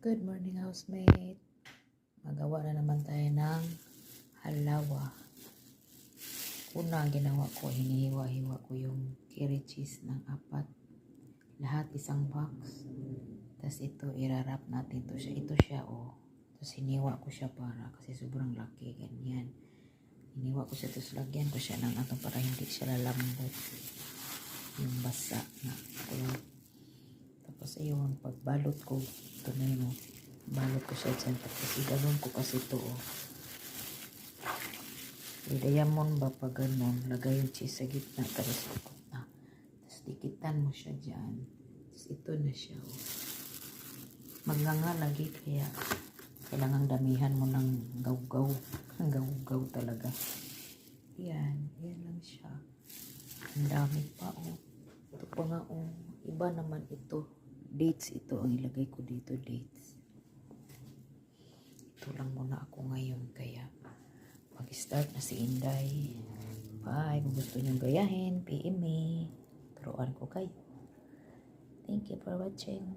Good morning, housemate. Magawa na naman tayo ng halawa. Una, ang ginawa ko, hinihiwa-hiwa ko yung curry cheese ng 4. Lahat isang box. Tapos ito, irarap natin to siya. Ito siya, oh. Tapos hiniwa ko siya kasi sobrang laki. Ganyan. Hiniwa ko siya, tapos lagyan ko siya ng para hindi siya lalambot. Yung basa na cloth. Tapos ayun, pagbalot ko, ito na yun, balot ko siya dyan. Tapos iganon ko kasi ito, oh. Diamond ba pag ganon, lagay yung cheese sa gitna, tapos ikot na. Tapos dikitan mo siya dyan. Tapos ito na siya, oh. Magnganga lagi, kaya kailangan damihan mo ng gaw-gaw. Gaw-gaw talaga. Yan lang siya. Ang dami pa, oh. Ito pa nga, oh. Iba naman ito. Dates ito ang ilagay ko dito, dates. Ito lang muna ako ngayon, kaya mag-start na si Inday. Bye. Kung gusto niyong gayahin, PM me. Turuan ko kayo. Thank you for watching.